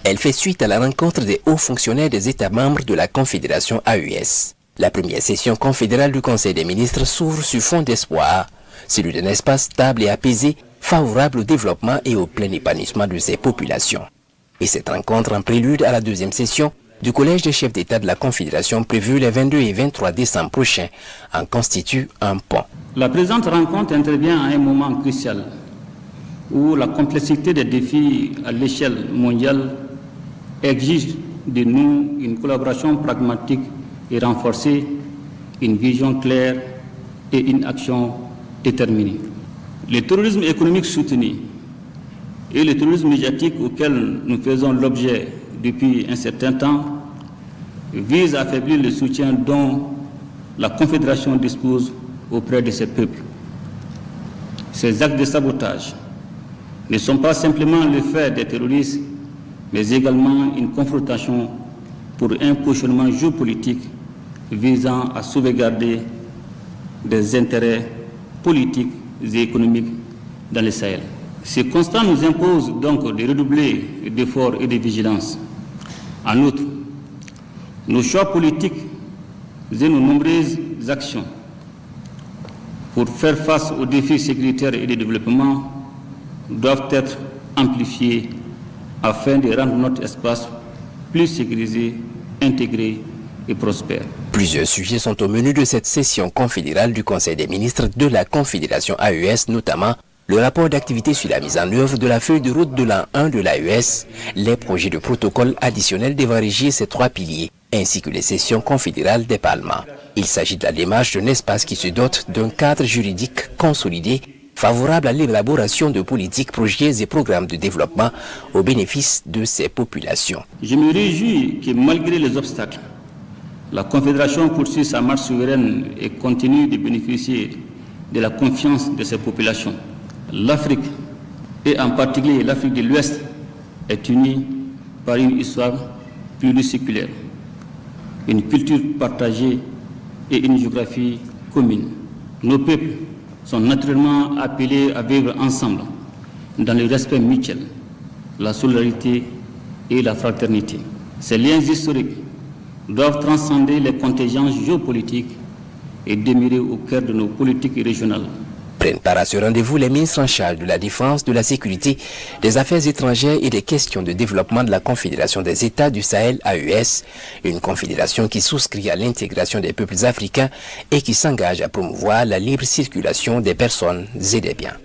Elle fait suite à la rencontre des hauts fonctionnaires des États membres de la Confédération AES. La première session confédérale du Conseil des ministres s'ouvre sur fond d'espoir, celui d'un espace stable et apaisé, favorable au développement et au plein épanouissement de ses populations. Et cette rencontre, en prélude à la deuxième session du Collège des chefs d'État de la Confédération prévue les 22 et 23 décembre prochains, en constitue un pont. La présente rencontre intervient à un moment crucial où la complexité des défis à l'échelle mondiale exige de nous une collaboration pragmatique et renforcée, une vision claire et une action déterminée. Le terrorisme économique soutenu et le terrorisme médiatique auquel nous faisons l'objet depuis un certain temps visent à affaiblir le soutien dont la Confédération dispose auprès de ses peuples. Ces actes de sabotage ne sont pas simplement le fait des terroristes, mais également une confrontation pour un positionnement géopolitique visant à sauvegarder des intérêts politiques et économiques dans le Sahel. Ce constat nous impose donc de redoubler d'efforts et de vigilance. En outre, nos choix politiques et nos nombreuses actions pour faire face aux défis sécuritaires et de développement doivent être amplifiés afin de rendre notre espace plus sécurisé, intégré et prospère. Plusieurs sujets sont au menu de cette session confédérale du Conseil des ministres de la Confédération AES, notamment le rapport d'activité sur la mise en œuvre de la feuille de route de l'an 1 de l'AES, les projets de protocole additionnels devant régir ces trois piliers, ainsi que les sessions confédérales des Parlements. Il s'agit de la démarche d'un espace qui se dote d'un cadre juridique consolidé, favorable à l'élaboration de politiques, projets et programmes de développement au bénéfice de ces populations. Je me réjouis que malgré les obstacles, la Confédération poursuit sa marche souveraine et continue de bénéficier de la confiance de ses populations. L'Afrique, et en particulier l'Afrique de l'Ouest, est unie par une histoire pluriséculaire, une culture partagée et une géographie commune. Nos peuples sont naturellement appelés à vivre ensemble dans le respect mutuel, la solidarité et la fraternité. Ces liens historiques doivent transcender les contingences géopolitiques et demeurer au cœur de nos politiques régionales. Prennent part à ce rendez-vous les ministres en charge de la défense, de la sécurité, des affaires étrangères et des questions de développement de la Confédération des États du Sahel AES, une confédération qui souscrit à l'intégration des peuples africains et qui s'engage à promouvoir la libre circulation des personnes et des biens.